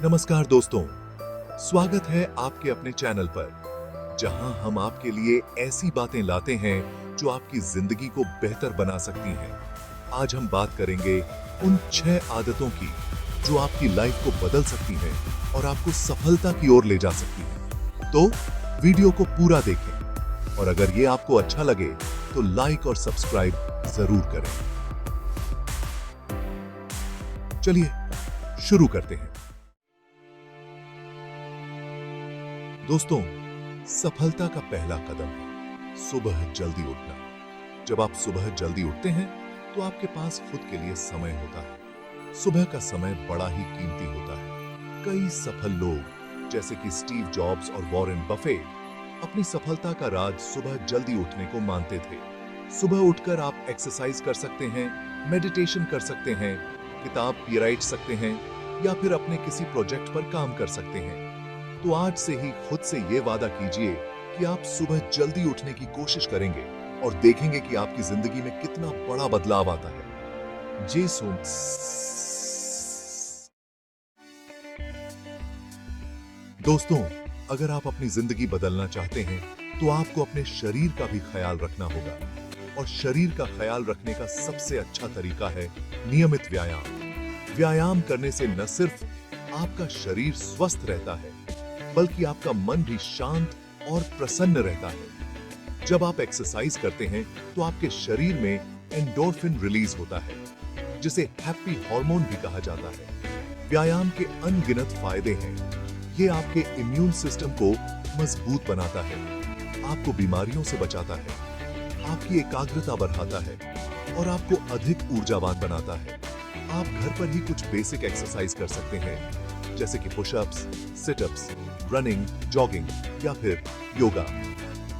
नमस्कार दोस्तों, स्वागत है आपके अपने चैनल पर जहां हम आपके लिए ऐसी बातें लाते हैं जो आपकी जिंदगी को बेहतर बना सकती हैं। आज हम बात करेंगे उन 6 आदतों की जो आपकी लाइफ को बदल सकती हैं और आपको सफलता की ओर ले जा सकती हैं। तो वीडियो को पूरा देखें और अगर ये आपको अच्छा लगे तो लाइक और सब्सक्राइब जरूर करें। चलिए शुरू करते हैं। दोस्तों, सफलता का पहला कदम है सुबह जल्दी उठना। जब आप सुबह जल्दी उठते हैं तो आपके पास खुद के लिए समय होता है। सुबह का समय बड़ा ही कीमती होता है। कई सफल लोग जैसे कि स्टीव जॉब्स और वॉरेन बफेट अपनी सफलता का राज सुबह जल्दी उठने को मानते थे। सुबह उठकर आप एक्सरसाइज कर सकते हैं, मेडिटेशन कर सकते हैं, किताब पढ़ सकते हैं या फिर अपने किसी प्रोजेक्ट पर काम कर सकते हैं। तो आज से ही खुद से ये वादा कीजिए कि आप सुबह जल्दी उठने की कोशिश करेंगे और देखेंगे कि आपकी जिंदगी में कितना बड़ा बदलाव आता है। जी सुन। दोस्तों, अगर आप अपनी जिंदगी बदलना चाहते हैं तो आपको अपने शरीर का भी ख्याल रखना होगा और शरीर का ख्याल रखने का सबसे अच्छा तरीका है नियमित व्यायाम। व्यायाम करने से न सिर्फ आपका शरीर स्वस्थ रहता है बल्कि आपका मन भी शांत और प्रसन्न रहता है। जब आप एक्सरसाइज करते हैं तो आपके शरीर में एंडोर्फिन रिलीज होता है जिसे हैप्पी हार्मोन भी कहा जाता है। व्यायाम के अनगिनत फायदे हैं। ये आपके इम्यून सिस्टम को मजबूत बनाता है, आपको बीमारियों से बचाता है, आपकी एकाग्रता बढ़ाता है और आपको अधिक ऊर्जावान बनाता है। आप घर पर ही कुछ बेसिक एक्सरसाइज कर सकते हैं जैसे कि पुशअप्स, सिटअप्स, रनिंग, जॉगिंग या फिर योगा।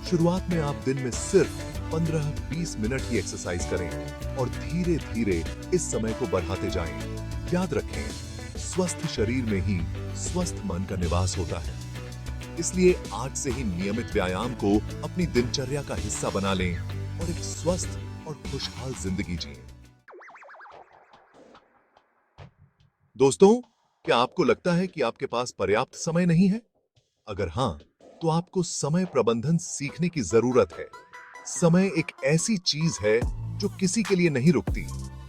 शुरुआत में आप दिन में सिर्फ 15-20 मिनट ही एक्सरसाइज करें और धीरे धीरे इस समय को बढ़ाते जाएं। याद रखें, स्वस्थ शरीर में ही स्वस्थ मन का निवास होता है। इसलिए आज से ही नियमित व्यायाम को अपनी दिनचर्या का हिस्सा बना लें और एक स्वस्थ और खुशहाल जिंदगी जिएं। दोस्तों, क्या आपको लगता है कि आपके पास पर्याप्त समय नहीं है? अगर हां, तो आपको समय प्रबंधन सीखने की जरूरत है। समय एक ऐसी चीज है जो किसी के लिए नहीं रुकती।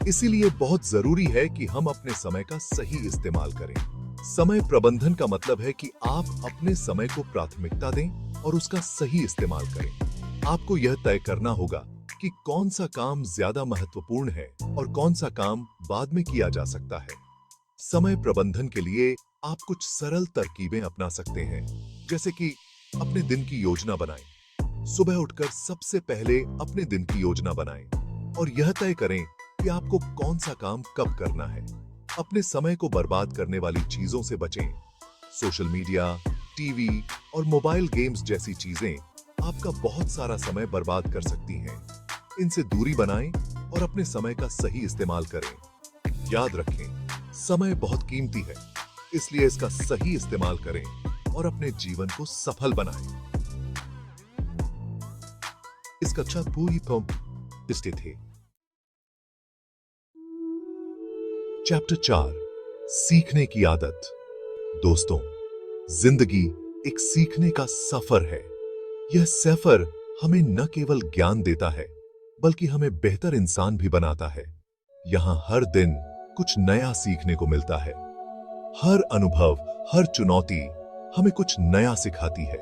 इसीलिए बहुत जरूरी है कि हम अपने समय का सही इस्तेमाल करें। समय प्रबंधन का मतलब है कि आप अपने समय को प्राथमिकता दें और उसका सही इस्तेमाल करें। आपको यह तय करना होगा कि कौन सा काम ज्यादा महत्वपूर्ण है और कौन सा काम बाद में किया जा सकता है। समय प्रबंधन के लिए आप कुछ सरल तरकीबें अपना सकते हैं, जैसे कि अपने दिन की योजना बनाएं। सुबह उठकर सबसे पहले अपने दिन की योजना बनाएं और यह तय करें कि आपको कौन सा काम कब करना है। अपने समय को बर्बाद करने वाली चीजों से बचें। सोशल मीडिया, टीवी और मोबाइल गेम्स जैसी चीजें आपका बहुत सारा समय बर्बाद कर सकती हैं। इनसे दूरी बनाएं और अपने समय का सही इस्तेमाल करें। याद रखें, समय बहुत कीमती है, इसलिए इसका सही इस्तेमाल करें और अपने जीवन को सफल बनाएं। इस कक्षा पूरी स्थित है। चैप्टर 4, सीखने की आदत। दोस्तों, जिंदगी एक सीखने का सफर है। यह सफर हमें न केवल ज्ञान देता है बल्कि हमें बेहतर इंसान भी बनाता है। यहां हर दिन कुछ नया सीखने को मिलता है। हर अनुभव, हर चुनौती हमें कुछ नया सिखाती है।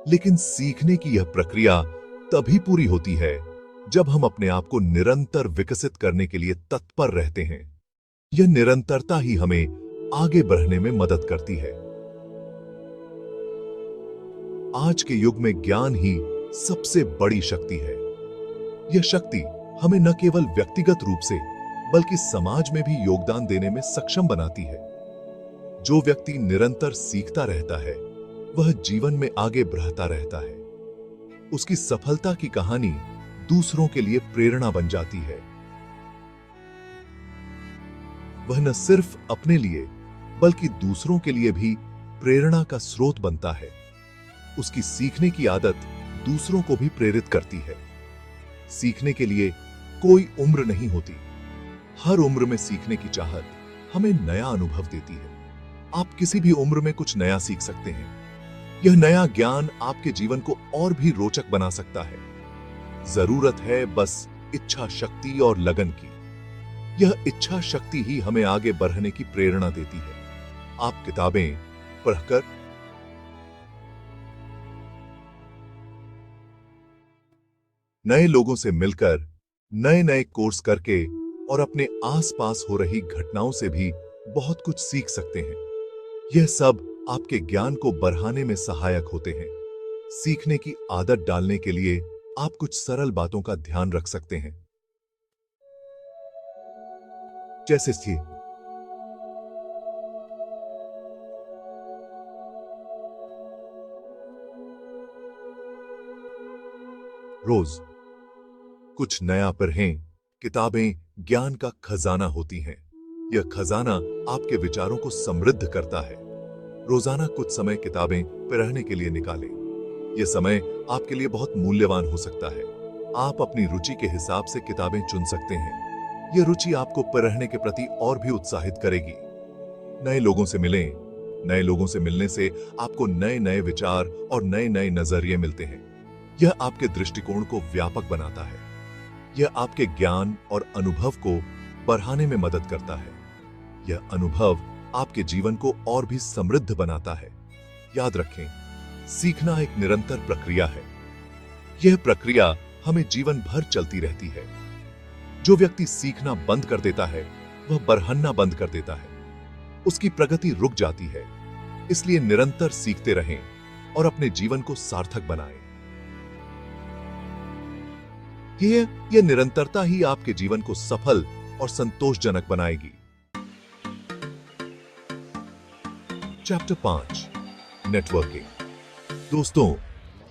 लेकिन सीखने की यह प्रक्रिया तभी पूरी होती है जब हम अपने आप को निरंतर विकसित करने के लिए तत्पर रहते हैं। यह निरंतरता ही हमें आगे बढ़ने में मदद करती है। आज के युग में ज्ञान ही सबसे बड़ी शक्ति है। यह शक्ति हमें न केवल व्यक्तिगत रूप से बल्कि समाज में भी योगदान देने में सक्षम बनाती है। जो व्यक्ति निरंतर सीखता रहता है वह जीवन में आगे बढ़ता रहता है। उसकी सफलता की कहानी दूसरों के लिए प्रेरणा बन जाती है। वह न सिर्फ अपने लिए बल्कि दूसरों के लिए भी प्रेरणा का स्रोत बनता है। उसकी सीखने की आदत दूसरों को भी प्रेरित करती है। सीखने के लिए कोई उम्र नहीं होती। हर उम्र में सीखने की चाहत हमें नया अनुभव देती है। आप किसी भी उम्र में कुछ नया सीख सकते हैं। यह नया ज्ञान आपके जीवन को और भी रोचक बना सकता है। जरूरत है बस इच्छा शक्ति और लगन की। यह इच्छा शक्ति ही हमें आगे बढ़ने की प्रेरणा देती है। आप किताबें पढ़कर, नए लोगों से मिलकर, नए नए कोर्स करके और अपने आसपास हो रही घटनाओं से भी बहुत कुछ सीख सकते हैं। यह सब आपके ज्ञान को बढ़ाने में सहायक होते हैं। सीखने की आदत डालने के लिए आप कुछ सरल बातों का ध्यान रख सकते हैं। जैसे कि रोज कुछ नया पढ़ें। किताबें ज्ञान का खजाना होती हैं। यह खजाना आपके विचारों को समृद्ध करता है। रोजाना कुछ समय किताबें पढ़ने के लिए निकालें। यह समय आपके लिए बहुत मूल्यवान हो सकता है। आप अपनी रुचि के हिसाब से किताबें चुन सकते हैं। यह रुचि आपको पढ़ने के प्रति और भी उत्साहित करेगी। नए लोगों से मिलें। नए लोगों से मिलने से आपको नए नए विचार और नए नए नजरिए मिलते हैं। यह आपके दृष्टिकोण को व्यापक बनाता है। यह आपके ज्ञान और अनुभव को बढ़ाने में मदद करता है। यह अनुभव आपके जीवन को और भी समृद्ध बनाता है। याद रखें, सीखना एक निरंतर प्रक्रिया है। यह प्रक्रिया हमें जीवन भर चलती रहती है। जो व्यक्ति सीखना बंद कर देता है, वह बढ़ना बंद कर देता है। उसकी प्रगति रुक जाती है। इसलिए निरंतर सीखते रहें और अपने जीवन को सार्थक बनाएं। यह निरंतरता ही आपके जीवन को सफल और संतोषजनक बनाएगी। Chapter 5, networking. दोस्तों,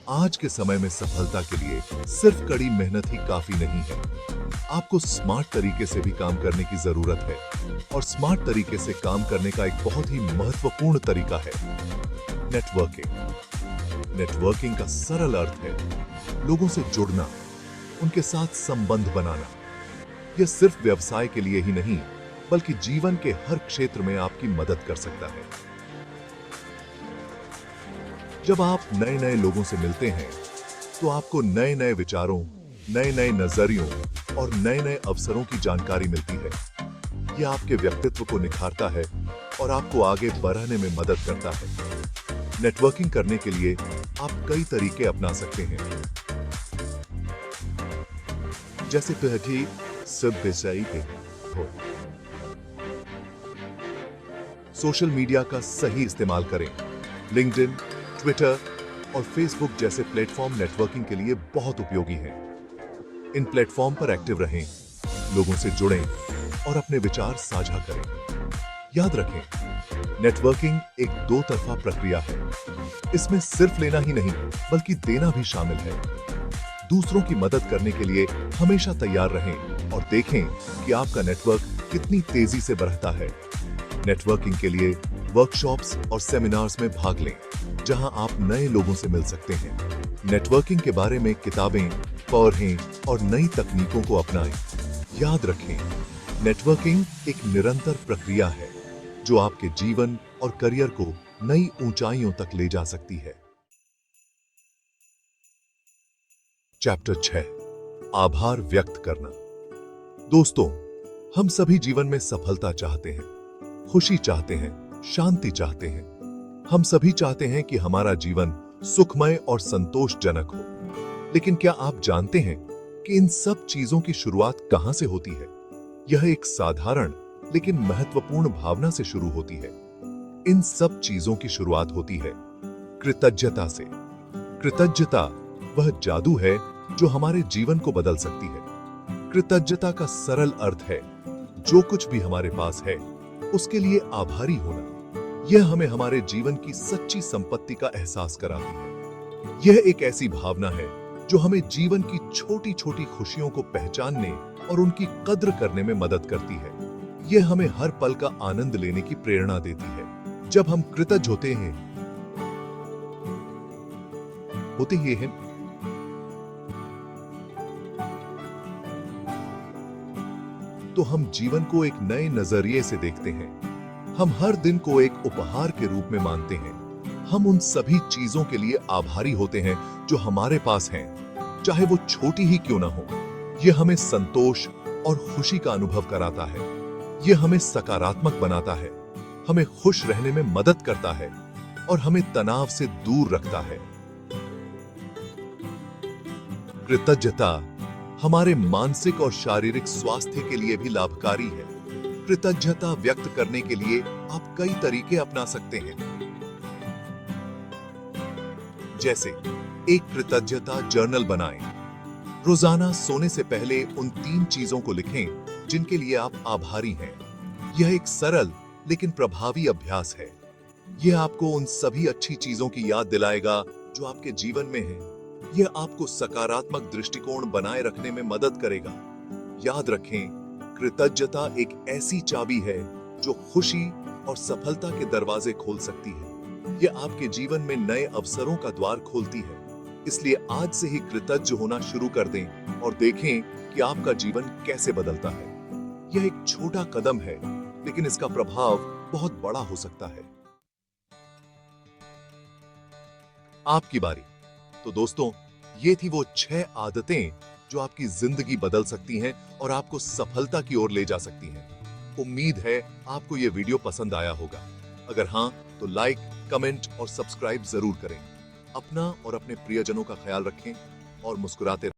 आज के समय में सफलता के लिए सिर्फ कड़ी मेहनत ही काफी नहीं है। आपको स्मार्ट तरीके से भी काम करने की जरूरत है। और स्मार्ट तरीके से काम करने का एक बहुत ही महत्वपूर्ण तरीका है नेटवर्किंग। नेटवर्किंग का सरल अर्थ है लोगों से जुड़ना, उनके साथ संबंध बनाना। यह सिर्फ व्यवसाय के लिए ही नहीं, बल्कि जीवन के हर क्षेत्र में आपकी मदद कर सकता है। जब आप नए नए लोगों से मिलते हैं, तो आपको नए नए विचारों, नए नए नजरियों और नए नए अवसरों की जानकारी मिलती है। यह आपके व्यक्तित्व को निखारता है और आपको आगे बढ़ने में मदद करता है। नेटवर्किंग करने के लिए आप कई तरीके अपना सकते हैं, जैसे पहली सब विषय हो। सोशल मीडिया का सही इस्तेमाल करें। लिंक्डइन, ट्विटर और फेसबुक जैसे प्लेटफॉर्म नेटवर्किंग के लिए बहुत उपयोगी हैं। इन प्लेटफॉर्म पर एक्टिव रहें, लोगों से जुड़ें और अपने विचार साझा करें। याद रखें, नेटवर्किंग एक दो तरफा प्रक्रिया है। इसमें सिर्फ लेना ही नहीं, बल्कि देना भी शामिल है। दूसरों की मदद करने के लिए हमेशा तैयार रहें और देखें कि आपका नेटवर्क कितनी तेजी से बढ़ता है। नेटवर्किंग के लिए वर्कशॉप्स और सेमिनार्स में भाग लें, जहां आप नए लोगों से मिल सकते हैं। नेटवर्किंग के बारे में किताबें पढ़ें और नई तकनीकों को अपनाएं। याद रखें, नेटवर्किंग एक निरंतर प्रक्रिया है जो आपके जीवन और करियर को नई ऊंचाइयों तक ले जा सकती है। चैप्टर 6, आभार व्यक्त करना। दोस्तों, हम सभी जीवन में सफलता चाहते हैं, खुशी चाहते हैं, शांति चाहते हैं। हम सभी चाहते हैं कि हमारा जीवन सुखमय और संतोषजनक हो। लेकिन क्या आप जानते हैं कि इन सब चीजों की शुरुआत कहां से होती है? यह एक साधारण लेकिन महत्वपूर्ण भावना से शुरू होती है। इन सब चीजों की शुरुआत होती है कृतज्ञता से। कृतज्ञता वह जादू है जो हमारे जीवन को बदल सकती है। कृतज्ञता का सरल अर्थ है जो कुछ भी हमारे पास है उसके लिए आभारी होना। यह हमें हमारे जीवन की सच्ची संपत्ति का एहसास कराती है। यह एक ऐसी भावना है जो हमें जीवन की छोटी छोटी खुशियों को पहचानने और उनकी कद्र करने में मदद करती है। यह हमें हर पल का आनंद लेने की प्रेरणा देती है। जब हम कृतज्ञ होते हैं तो हम जीवन को एक नए नजरिए से देखते हैं। हम हर दिन को एक उपहार के रूप में मानते हैं। हम उन सभी चीजों के लिए आभारी होते हैं जो हमारे पास हैं, चाहे वो छोटी ही क्यों ना हो। यह हमें संतोष और खुशी का अनुभव कराता है। यह हमें सकारात्मक बनाता है, हमें खुश रहने में मदद करता है और हमें तनाव से दूर रखता है। कृतज्ञता हमारे मानसिक और शारीरिक स्वास्थ्य के लिए भी लाभकारी है। कृतज्ञता व्यक्त करने के लिए आप कई तरीके अपना सकते हैं, जैसे एक कृतज्ञता जर्नल बनाएं। रोजाना सोने से पहले उन 3 चीजों को लिखें जिनके लिए आप आभारी हैं। यह एक सरल लेकिन प्रभावी अभ्यास है। यह आपको उन सभी अच्छी चीजों की याद दिलाएगा जो आपके जीवन में है। यह आपको सकारात्मक दृष्टिकोण बनाए रखने में मदद करेगा। याद रखें, कृतज्ञता एक ऐसी चाबी है जो खुशी और सफलता के दरवाजे खोल सकती है। यह आपके जीवन में नए अवसरों का द्वार खोलती है। इसलिए आज से ही कृतज्ञ होना शुरू कर दें और देखें कि आपका जीवन कैसे बदलता है। यह एक छोटा कदम है, लेकिन इसका प्रभाव बहुत बड़ा हो सकता है। आपकी बारी। तो दोस्तों, ये थी वो 6 आदतें जो आपकी जिंदगी बदल सकती हैं और आपको सफलता की ओर ले जा सकती हैं। उम्मीद है आपको ये वीडियो पसंद आया होगा। अगर हाँ, तो लाइक, कमेंट और सब्सक्राइब जरूर करें। अपना और अपने प्रियजनों का ख्याल रखें और मुस्कुराते रहें।